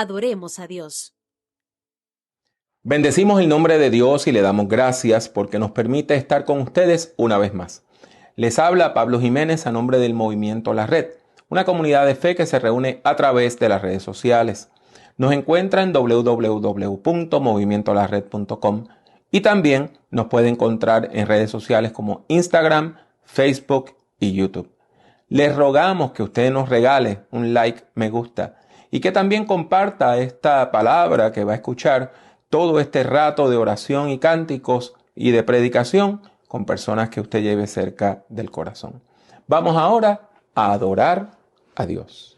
Adoremos a Dios. Bendecimos el nombre de Dios y le damos gracias porque nos permite estar con ustedes una vez más. Les habla Pablo Jiménez a nombre del Movimiento La Red, una comunidad de fe que se reúne a través de las redes sociales. Nos encuentra en www.movimientolared.com y también nos puede encontrar en redes sociales como Instagram, Facebook y YouTube. Les rogamos que usted nos regale un like, me gusta y que también comparta esta palabra que va a escuchar todo este rato de oración y cánticos y de predicación con personas que usted lleve cerca del corazón. Vamos ahora a adorar a Dios.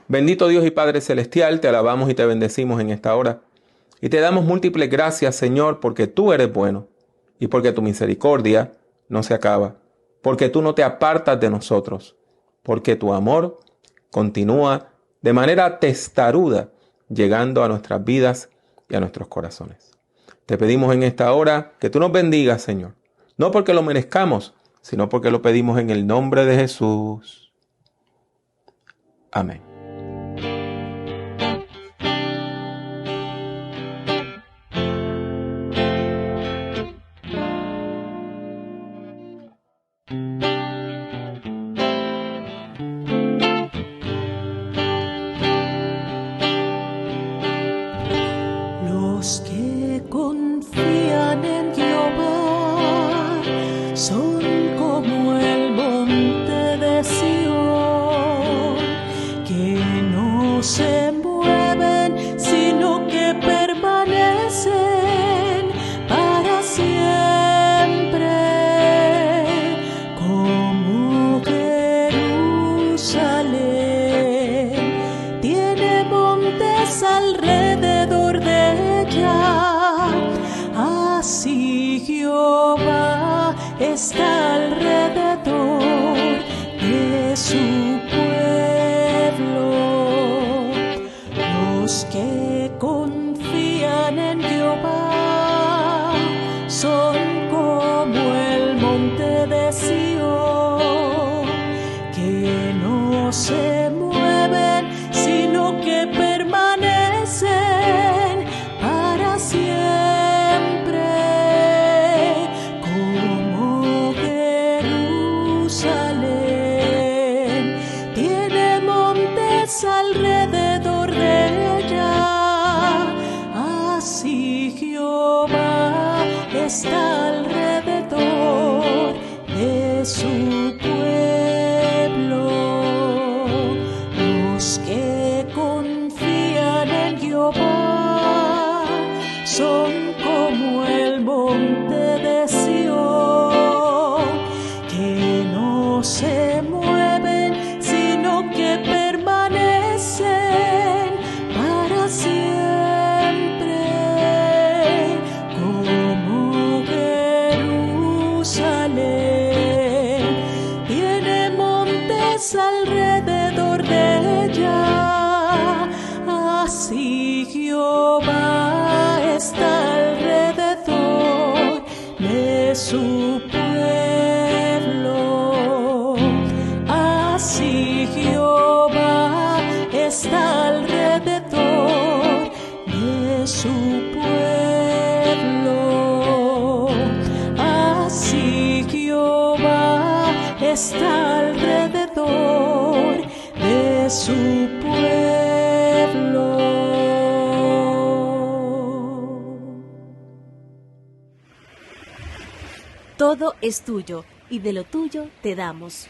Bendito Dios y Padre Celestial, te alabamos y te bendecimos en esta hora. Y te damos múltiples gracias, Señor, porque tú eres bueno y porque tu misericordia no se acaba, porque tú no te apartas de nosotros, porque tu amor continúa de manera testaruda llegando a nuestras vidas y a nuestros corazones. Te pedimos en esta hora que tú nos bendigas, Señor, no porque lo merezcamos, sino porque lo pedimos en el nombre de Jesús. Amén. Los que confían en Jehová son como el monte de Sión, que no se mueven, sino que permanecen para siempre, como Jerusalén. Tiene montes alrededor de ella, así Jehová está alrededor de su pueblo. Los que confían en Jehová son como el monte de Sión, que no se mueven, sino que permanecen para siempre, como Jerusalén. Tiene montes alrededor de ella, así Jehová está alrededor de su pueblo. Los que confían en Jehová son como el monte de Sión, que no se mueven, sino que permanecen para siempre, como Jerusalén. Tiene montes alrededor de ella, así Jehová está alrededor de su pueblo. Así Jehová está alrededor de su pueblo. Así Jehová está alrededor de su pueblo. Todo es tuyo, y de lo tuyo te damos.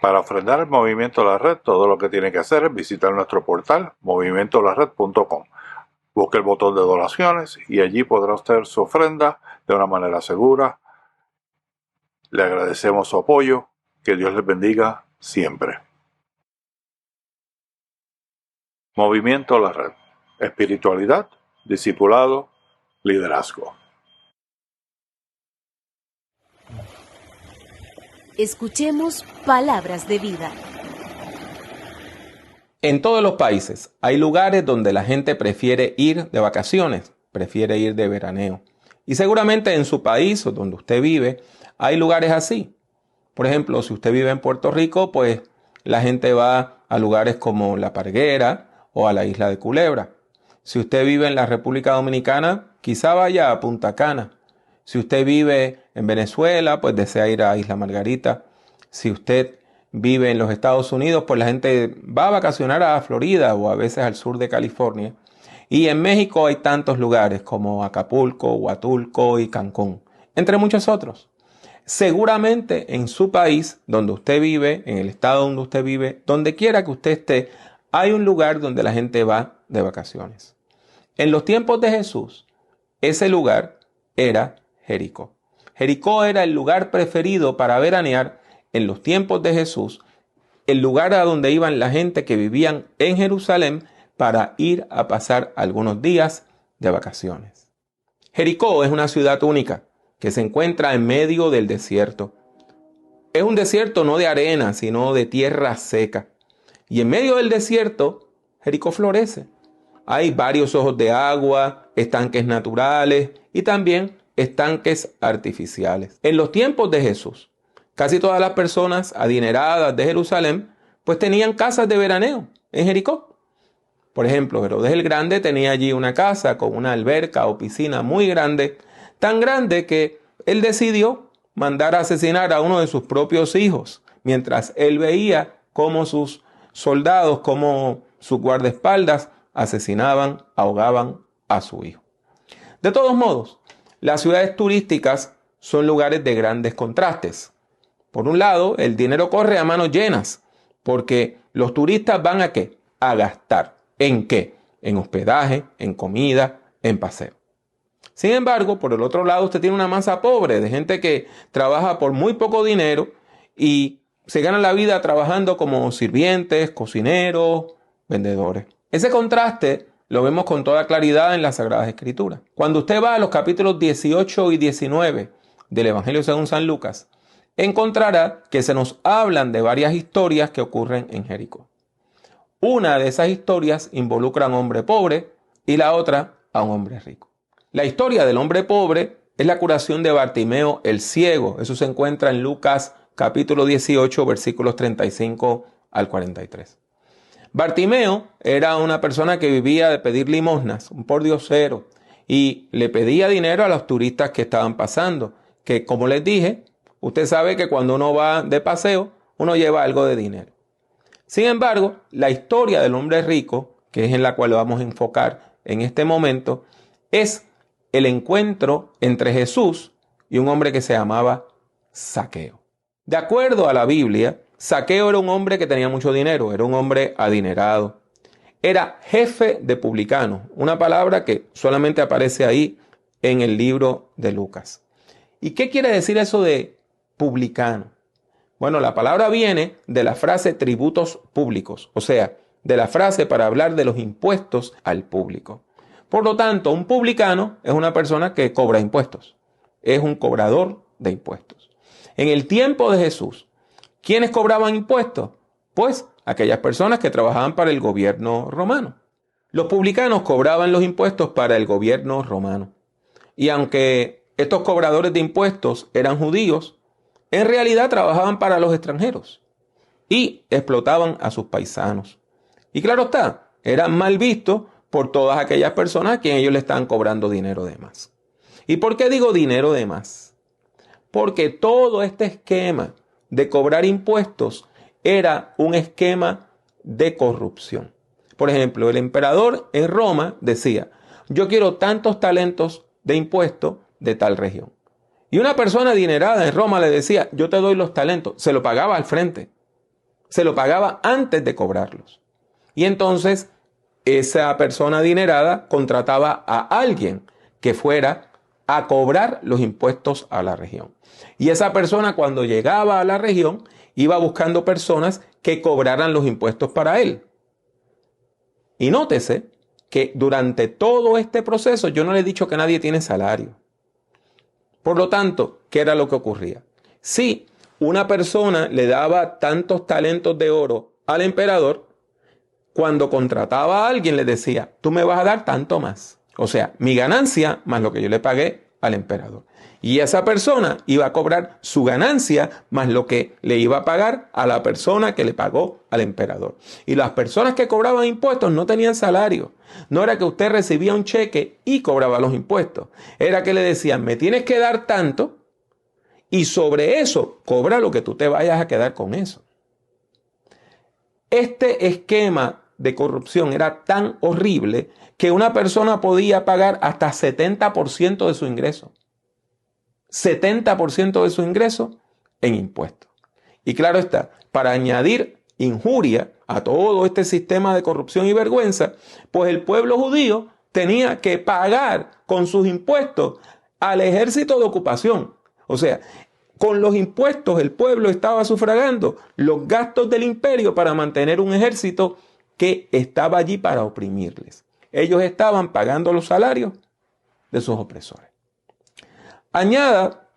Para ofrendar el Movimiento La Red, todo lo que tiene que hacer es visitar nuestro portal movimentolared.com. Busque el botón de donaciones y allí podrá hacer su ofrenda de una manera segura. Le agradecemos su apoyo. Que Dios les bendiga siempre. Movimiento La Red. Espiritualidad, discipulado, liderazgo. Escuchemos palabras de vida. En todos los países hay lugares donde la gente prefiere ir de vacaciones, prefiere ir de veraneo. Y seguramente en su país o donde usted vive hay lugares así. Por ejemplo, si usted vive en Puerto Rico, pues la gente va a lugares como La Parguera o a la isla de Culebra. Si usted vive en la República Dominicana, quizá vaya a Punta Cana. Si usted vive en Venezuela, pues desea ir a Isla Margarita. Si usted vive en los Estados Unidos, pues la gente va a vacacionar a Florida o a veces al sur de California. Y en México hay tantos lugares como Acapulco, Huatulco y Cancún, entre muchos otros. Seguramente en su país, donde usted vive, en el estado donde usted vive, donde quiera que usted esté, hay un lugar donde la gente va de vacaciones. En los tiempos de Jesús, ese lugar era Jericó. Jericó era el lugar preferido para veranear en los tiempos de Jesús, el lugar a donde iban la gente que vivían en Jerusalén para ir a pasar algunos días de vacaciones. Jericó es una ciudad única que se encuentra en medio del desierto. Es un desierto no de arena, sino de tierra seca. Y en medio del desierto, Jericó florece. Hay varios ojos de agua, estanques naturales y también estanques artificiales. En los tiempos de Jesús, casi todas las personas adineradas de Jerusalén pues tenían casas de veraneo en Jericó. Por ejemplo, Herodes el Grande tenía allí una casa con una alberca o piscina muy grande, tan grande que él decidió mandar a asesinar a uno de sus propios hijos, mientras él veía cómo sus soldados, cómo sus guardaespaldas asesinaban, ahogaban a su hijo. De todos modos, las ciudades turísticas son lugares de grandes contrastes. Por un lado, el dinero corre a manos llenas, porque los turistas van ¿a qué? A gastar. ¿En qué? En hospedaje, en comida, en paseo. Sin embargo, por el otro lado, usted tiene una masa pobre de gente que trabaja por muy poco dinero y se gana la vida trabajando como sirvientes, cocineros, vendedores. Ese contraste lo vemos con toda claridad en las Sagradas Escrituras. Cuando usted va a los capítulos 18 y 19 del Evangelio según San Lucas, encontrará que se nos hablan de varias historias que ocurren en Jericó. Una de esas historias involucra a un hombre pobre y la otra a un hombre rico. La historia del hombre pobre es la curación de Bartimeo el ciego. Eso se encuentra en Lucas capítulo 18, versículos 35 al 43. Bartimeo era una persona que vivía de pedir limosnas, un pordiosero, y le pedía dinero a los turistas que estaban pasando, que como les dije, usted sabe que cuando uno va de paseo, uno lleva algo de dinero. Sin embargo, la historia del hombre rico, que es en la cual vamos a enfocar en este momento, es el encuentro entre Jesús y un hombre que se llamaba Zaqueo. De acuerdo a la Biblia, Zaqueo era un hombre que tenía mucho dinero, era un hombre adinerado. Era jefe de publicanos, una palabra que solamente aparece ahí en el libro de Lucas. ¿Y qué quiere decir eso de publicano? Bueno, la palabra viene de la frase tributos públicos, o sea, de la frase para hablar de los impuestos al público. Por lo tanto, un publicano es una persona que cobra impuestos, es un cobrador de impuestos. En el tiempo de Jesús, ¿quiénes cobraban impuestos? Pues aquellas personas que trabajaban para el gobierno romano. Los publicanos cobraban los impuestos para el gobierno romano. Y aunque estos cobradores de impuestos eran judíos, en realidad trabajaban para los extranjeros y explotaban a sus paisanos. Y claro está, eran mal vistos por todas aquellas personas a quienes ellos le estaban cobrando dinero de más. ¿Y por qué digo dinero de más? Porque todo este esquema de cobrar impuestos era un esquema de corrupción. Por ejemplo, el emperador en Roma decía, yo quiero tantos talentos de impuestos de tal región. Y una persona adinerada en Roma le decía, yo te doy los talentos, se lo pagaba al frente. Se lo pagaba antes de cobrarlos. Y entonces esa persona adinerada contrataba a alguien que fuera a cobrar los impuestos a la región. Y esa persona, cuando llegaba a la región, iba buscando personas que cobraran los impuestos para él. Y nótese que durante todo este proceso yo no le he dicho que nadie tiene salario. Por lo tanto, ¿qué era lo que ocurría? Si una persona le daba tantos talentos de oro al emperador, cuando contrataba a alguien le decía, tú me vas a dar tanto más. O sea, mi ganancia más lo que yo le pagué al emperador. Y esa persona iba a cobrar su ganancia más lo que le iba a pagar a la persona que le pagó al emperador. Y las personas que cobraban impuestos no tenían salario. No era que usted recibía un cheque y cobraba los impuestos. Era que le decían, me tienes que dar tanto y sobre eso cobra lo que tú te vayas a quedar con eso. Este esquema de corrupción era tan horrible que una persona podía pagar hasta 70% de su ingreso. 70% de su ingreso en impuestos. Y claro está, para añadir injuria a todo este sistema de corrupción y vergüenza, pues el pueblo judío tenía que pagar con sus impuestos al ejército de ocupación. O sea, con los impuestos el pueblo estaba sufragando los gastos del imperio para mantener un ejército que estaba allí para oprimirles. Ellos estaban pagando los salarios de sus opresores. Añada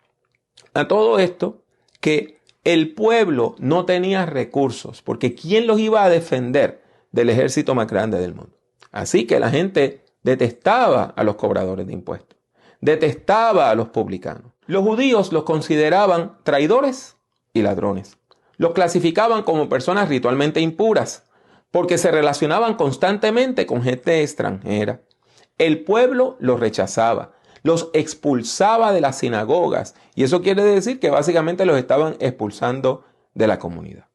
a todo esto que el pueblo no tenía recursos, porque ¿quién los iba a defender del ejército más grande del mundo? Así que la gente detestaba a los cobradores de impuestos, detestaba a los publicanos. Los judíos los consideraban traidores y ladrones. Los clasificaban como personas ritualmente impuras, porque se relacionaban constantemente con gente extranjera. El pueblo los rechazaba, los expulsaba de las sinagogas, y eso quiere decir que básicamente los estaban expulsando de la comunidad.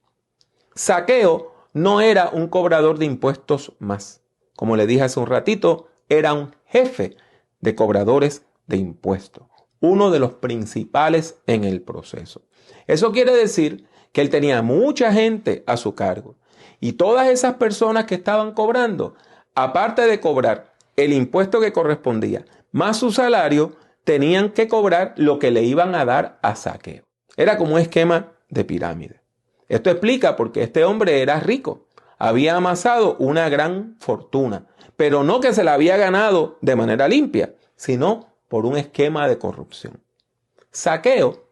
Zaqueo no era un cobrador de impuestos más. Como le dije hace un ratito, era un jefe de cobradores de impuestos, uno de los principales en el proceso. Eso quiere decir que él tenía mucha gente a su cargo, y todas esas personas que estaban cobrando, aparte de cobrar el impuesto que correspondía, más su salario, tenían que cobrar lo que le iban a dar a Zaqueo. Era como un esquema de pirámide. Esto explica por qué este hombre era rico. Había amasado una gran fortuna, pero no que se la había ganado de manera limpia, sino por un esquema de corrupción. Zaqueo,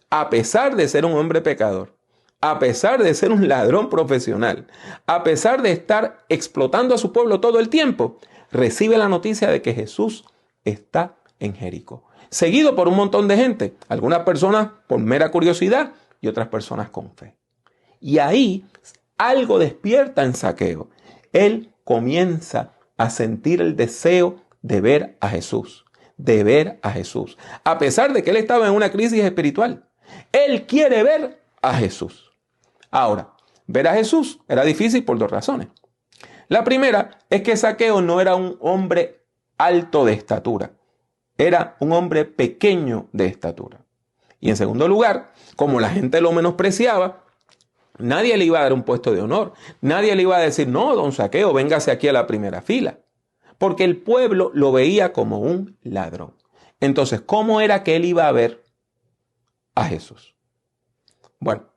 a pesar de ser un hombre pecador, a pesar de ser un ladrón profesional, a pesar de estar explotando a su pueblo todo el tiempo, recibe la noticia de que Jesús está en Jericó, seguido por un montón de gente, algunas personas por mera curiosidad y otras personas con fe. Y ahí algo despierta en Zaqueo. Él comienza a sentir el deseo de ver a Jesús, de ver a Jesús, a pesar de que él estaba en una crisis espiritual. Él quiere ver a Jesús. Ahora, ver a Jesús era difícil por dos razones. La primera es que Zaqueo no era un hombre alto de estatura, era un hombre pequeño de estatura. Y en segundo lugar, como la gente lo menospreciaba, nadie le iba a dar un puesto de honor, nadie le iba a decir, no, don Zaqueo, véngase aquí a la primera fila, porque el pueblo lo veía como un ladrón. Entonces, ¿cómo era que él iba a ver a Jesús? Bueno,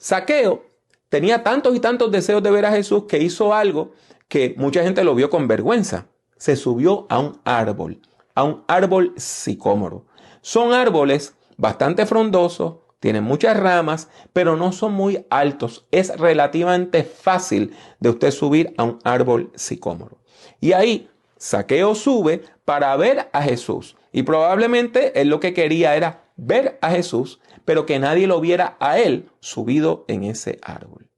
Zaqueo tenía tantos y tantos deseos de ver a Jesús que hizo algo que mucha gente lo vio con vergüenza. Se subió a un árbol sicómoro. Son árboles bastante frondosos, tienen muchas ramas, pero no son muy altos. Es relativamente fácil de usted subir a un árbol sicómoro. Y ahí Zaqueo sube para ver a Jesús. Y probablemente él lo que quería era ver a Jesús, pero que nadie lo viera a él subido en ese árbol.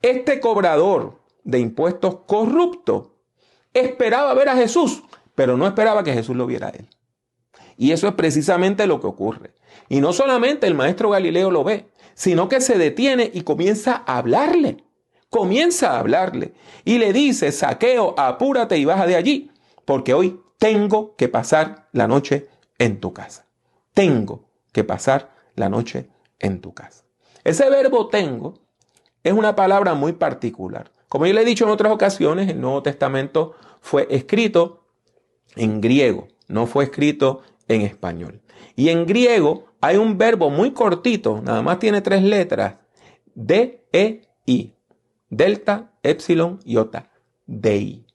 Este cobrador de impuestos corrupto esperaba ver a Jesús, pero no esperaba que Jesús lo viera a él. Y eso es precisamente lo que ocurre. Y no solamente el maestro Galileo lo ve, sino que se detiene y comienza a hablarle. Y le dice, Zaqueo, apúrate y baja de allí, porque hoy tengo que pasar la noche en tu casa. Tengo que pasar la noche en tu casa. Ese verbo tengo es una palabra muy particular. Como yo le he dicho en otras ocasiones, el Nuevo Testamento fue escrito en griego, no fue escrito en español. Y en griego hay un verbo muy cortito, nada más tiene 3 letras, D-E-I, delta, epsilon, iota, dei.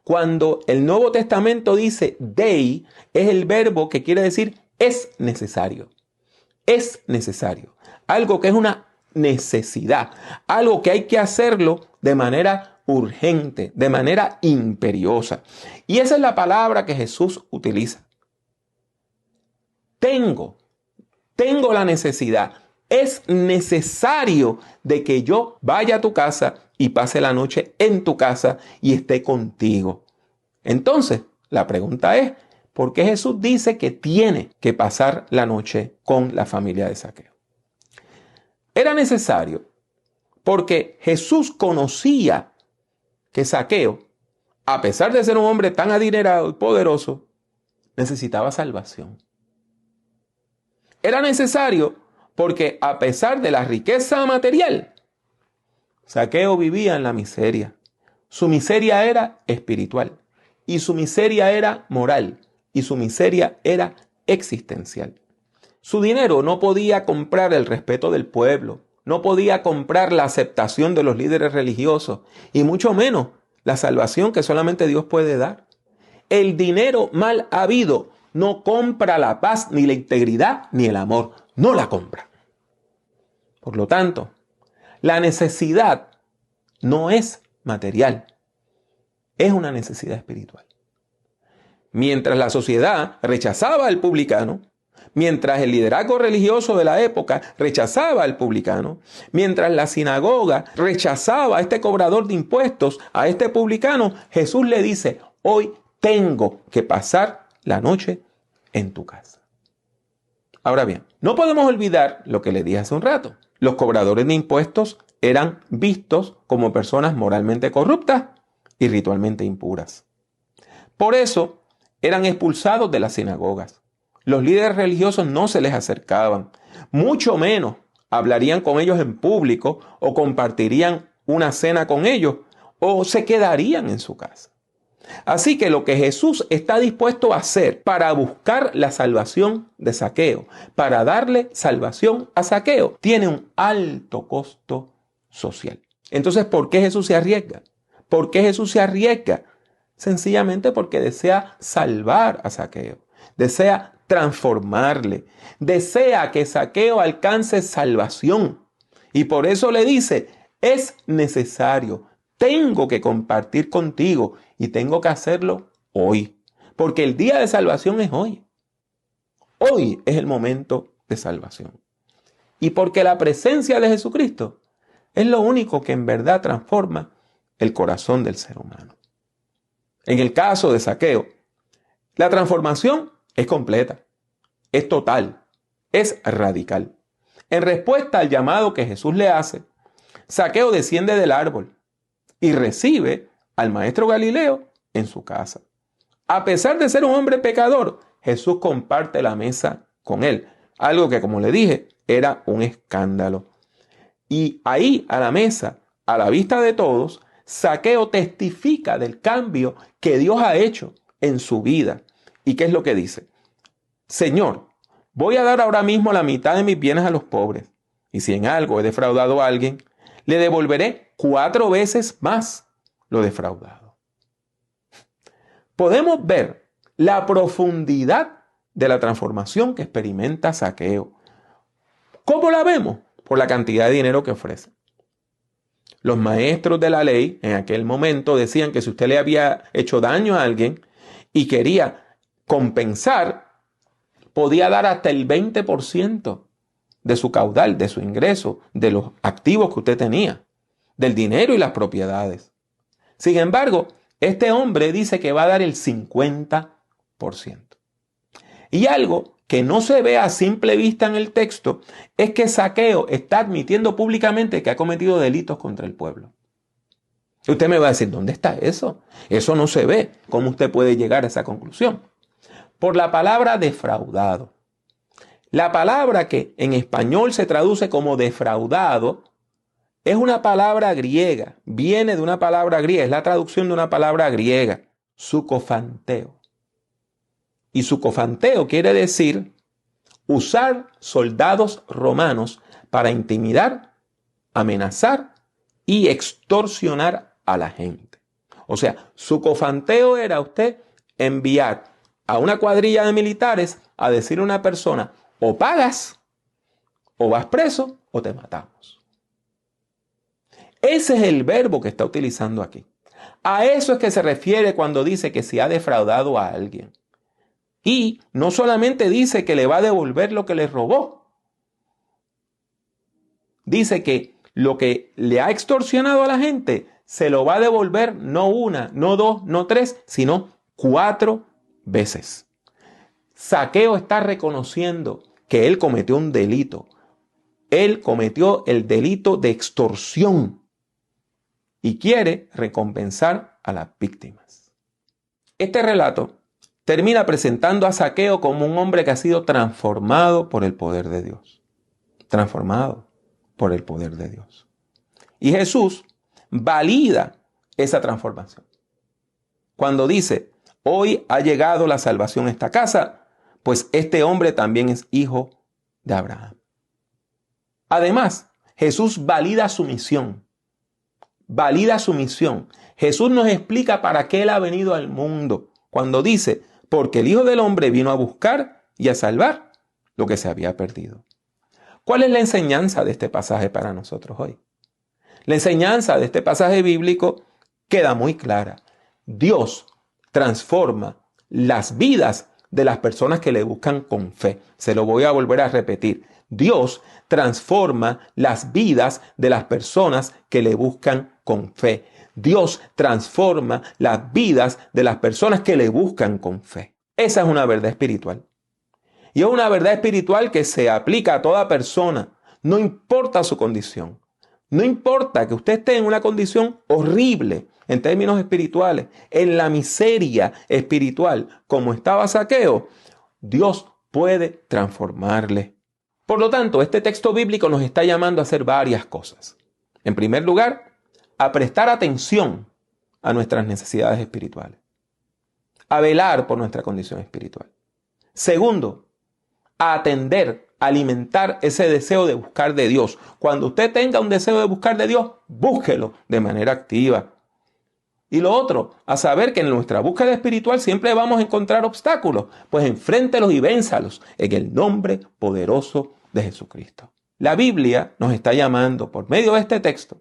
Cuando el Nuevo Testamento dice dei, es el verbo que quiere decir es necesario. Es necesario. Algo que es una necesidad. Algo que hay que hacerlo de manera urgente, de manera imperiosa. Y esa es la palabra que Jesús utiliza. Tengo la necesidad. Es necesario de que yo vaya a tu casa y pase la noche en tu casa y esté contigo. Entonces, la pregunta es, ¿por qué Jesús dice que tiene que pasar la noche con la familia de Zaqueo? Era necesario porque Jesús conocía que Zaqueo, a pesar de ser un hombre tan adinerado y poderoso, necesitaba salvación. Era necesario porque a pesar de la riqueza material, Zaqueo vivía en la miseria. Su miseria era espiritual y su miseria era moral y su miseria era existencial. Su dinero no podía comprar el respeto del pueblo, no podía comprar la aceptación de los líderes religiosos y mucho menos la salvación que solamente Dios puede dar. El dinero mal habido no compra la paz, ni la integridad, ni el amor. No la compra. Por lo tanto, la necesidad no es material, es una necesidad espiritual. Mientras la sociedad rechazaba al publicano, mientras el liderazgo religioso de la época rechazaba al publicano, mientras la sinagoga rechazaba a este cobrador de impuestos, a este publicano, Jesús le dice, hoy tengo que pasar la noche en tu casa. Ahora bien, no podemos olvidar lo que le dije hace un rato. Los cobradores de impuestos eran vistos como personas moralmente corruptas y ritualmente impuras. Por eso eran expulsados de las sinagogas. Los líderes religiosos no se les acercaban, mucho menos hablarían con ellos en público o compartirían una cena con ellos o se quedarían en su casa. Así que lo que Jesús está dispuesto a hacer para buscar la salvación de Zaqueo, para darle salvación a Zaqueo, tiene un alto costo social. Entonces, ¿por qué Jesús se arriesga? ¿Por qué Jesús se arriesga? Sencillamente porque desea salvar a Zaqueo, desea transformarle, desea que Zaqueo alcance salvación. Y por eso le dice, es necesario, tengo que compartir contigo y tengo que hacerlo hoy, porque el día de salvación es hoy. Hoy es el momento de salvación. Y porque la presencia de Jesucristo es lo único que en verdad transforma el corazón del ser humano. En el caso de Zaqueo, la transformación es completa, es total, es radical. En respuesta al llamado que Jesús le hace, Zaqueo desciende del árbol y recibe al maestro Galileo en su casa. A pesar de ser un hombre pecador, Jesús comparte la mesa con él, algo que, como le dije, era un escándalo. Y ahí, a la mesa, a la vista de todos, Zaqueo testifica del cambio que Dios ha hecho en su vida. ¿Y qué es lo que dice? Señor, voy a dar ahora mismo la mitad de mis bienes a los pobres, y si en algo he defraudado a alguien, le devolveré 4 veces más lo defraudado. Podemos ver la profundidad de la transformación que experimenta Zaqueo. ¿Cómo la vemos? Por la cantidad de dinero que ofrece. Los maestros de la ley en aquel momento decían que si usted le había hecho daño a alguien y quería compensar, podía dar hasta el 20% de su caudal, de su ingreso, de los activos que usted tenía, del dinero y las propiedades. Sin embargo, este hombre dice que va a dar el 50%. Y algo que no se ve a simple vista en el texto es que Zaqueo está admitiendo públicamente que ha cometido delitos contra el pueblo. Y usted me va a decir, ¿dónde está eso? Eso no se ve. ¿Cómo usted puede llegar a esa conclusión? Por la palabra defraudado. La palabra que en español se traduce como defraudado Es una palabra griega, viene de una palabra griega, es la traducción de una palabra griega, sucofanteo. Y sucofanteo quiere decir usar soldados romanos para intimidar, amenazar y extorsionar a la gente. O sea, sucofanteo era usted enviar a una cuadrilla de militares a decirle a una persona, o pagas, o vas preso, o te matamos. Ese es el verbo que está utilizando aquí. A eso es que se refiere cuando dice que se ha defraudado a alguien. Y no solamente dice que le va a devolver lo que le robó. Dice que lo que le ha extorsionado a la gente se lo va a devolver no una, no dos, no tres, sino 4 veces. Zaqueo está reconociendo que él cometió un delito. Él cometió el delito de extorsión y quiere recompensar a las víctimas. Este relato termina presentando a Zaqueo como un hombre que ha sido transformado por el poder de Dios. Transformado por el poder de Dios. Y Jesús valida esa transformación. Cuando dice, hoy ha llegado la salvación a esta casa, pues este hombre también es hijo de Abraham. Además, Jesús valida su misión. Valida su misión. Jesús nos explica para qué Él ha venido al mundo. Cuando dice, porque el Hijo del Hombre vino a buscar y a salvar lo que se había perdido. ¿Cuál es la enseñanza de este pasaje para nosotros hoy? La enseñanza de este pasaje bíblico queda muy clara. Dios transforma las vidas de las personas que le buscan con fe. Se lo voy a volver a repetir. Dios transforma las vidas de las personas que le buscan con fe. Dios transforma las vidas de las personas que le buscan con fe. Esa es una verdad espiritual. Y es una verdad espiritual que se aplica a toda persona, no importa su condición. No importa que usted esté en una condición horrible en términos espirituales, en la miseria espiritual, como estaba Zaqueo, Dios puede transformarle. Por lo tanto, este texto bíblico nos está llamando a hacer varias cosas. En primer lugar, a prestar atención a nuestras necesidades espirituales, a velar por nuestra condición espiritual. Segundo, a atender, a alimentar ese deseo de buscar de Dios. Cuando usted tenga un deseo de buscar de Dios, búsquelo de manera activa. Y lo otro, a saber que en nuestra búsqueda espiritual siempre vamos a encontrar obstáculos, pues enfréntelos y vénzalos en el nombre poderoso de Jesucristo. La Biblia nos está llamando, por medio de este texto,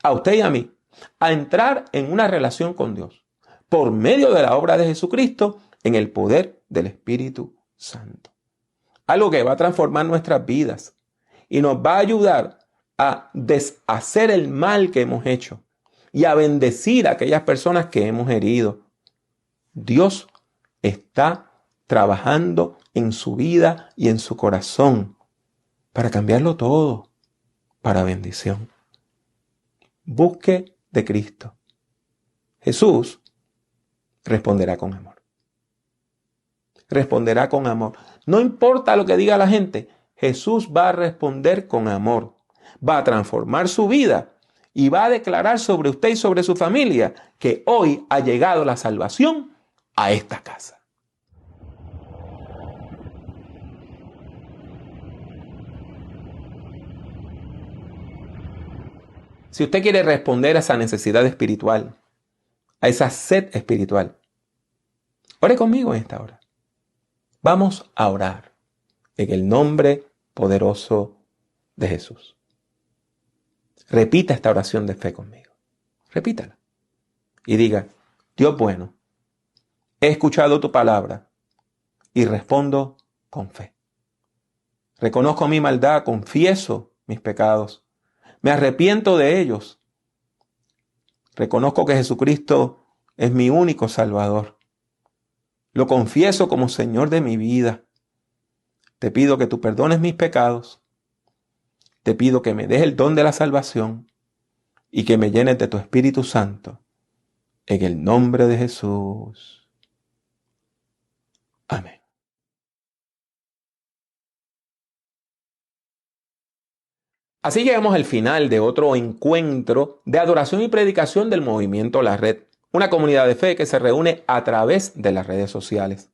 a usted y a mí, a entrar en una relación con Dios, por medio de la obra de Jesucristo, en el poder del Espíritu Santo. Algo que va a transformar nuestras vidas y nos va a ayudar a deshacer el mal que hemos hecho y a bendecir a aquellas personas que hemos herido. Dios está trabajando en su vida y en su corazón para cambiarlo todo para bendición. Busque de Cristo. Jesús responderá con amor. Responderá con amor. No importa lo que diga la gente, Jesús va a responder con amor. Va a transformar su vida y va a declarar sobre usted y sobre su familia que hoy ha llegado la salvación a esta casa. Si usted quiere responder a esa necesidad espiritual, a esa sed espiritual, ore conmigo en esta hora. Vamos a orar en el nombre poderoso de Jesús. Repita esta oración de fe conmigo. Repítala. Y diga, Dios bueno, he escuchado tu palabra y respondo con fe. Reconozco mi maldad, confieso mis pecados, me arrepiento de ellos. Reconozco que Jesucristo es mi único Salvador. Lo confieso como Señor de mi vida. Te pido que tú perdones mis pecados. Te pido que me des el don de la salvación y que me llenes de tu Espíritu Santo. En el nombre de Jesús. Amén. Así llegamos al final de otro encuentro de adoración y predicación del movimiento La Red, una comunidad de fe que se reúne a través de las redes sociales.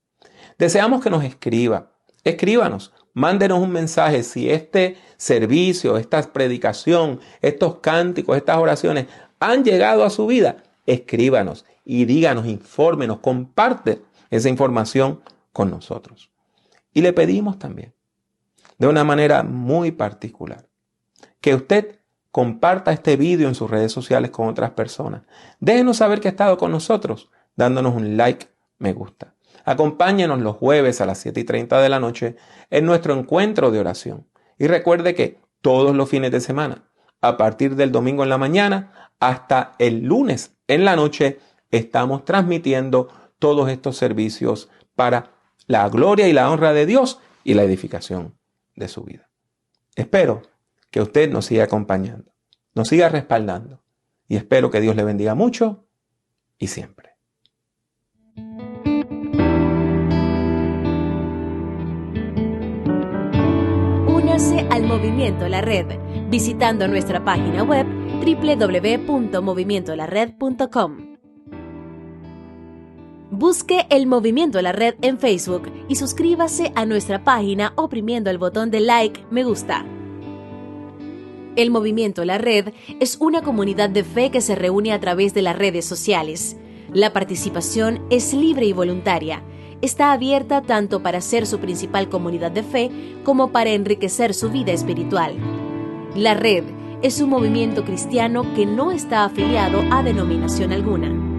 Deseamos que nos escríbanos, mándenos un mensaje si este servicio, esta predicación, estos cánticos, estas oraciones han llegado a su vida. Escríbanos y díganos, infórmenos, comparte esa información con nosotros. Y le pedimos también, de una manera muy particular, que usted comparta este vídeo en sus redes sociales con otras personas. Déjenos saber que ha estado con nosotros, dándonos un like, me gusta. Acompáñenos los jueves a las 7:30 de la noche en nuestro encuentro de oración. Y recuerde que todos los fines de semana, a partir del domingo en la mañana hasta el lunes en la noche, estamos transmitiendo todos estos servicios para la gloria y la honra de Dios y la edificación de su vida. Espero que usted nos siga acompañando, nos siga respaldando y espero que Dios le bendiga mucho y siempre. Únase al Movimiento La Red visitando nuestra página web www.movimientolared.com. Busque el Movimiento La Red en Facebook y suscríbase a nuestra página oprimiendo el botón de like, me gusta. El Movimiento La Red es una comunidad de fe que se reúne a través de las redes sociales. La participación es libre y voluntaria. Está abierta tanto para ser su principal comunidad de fe como para enriquecer su vida espiritual. La Red es un movimiento cristiano que no está afiliado a denominación alguna.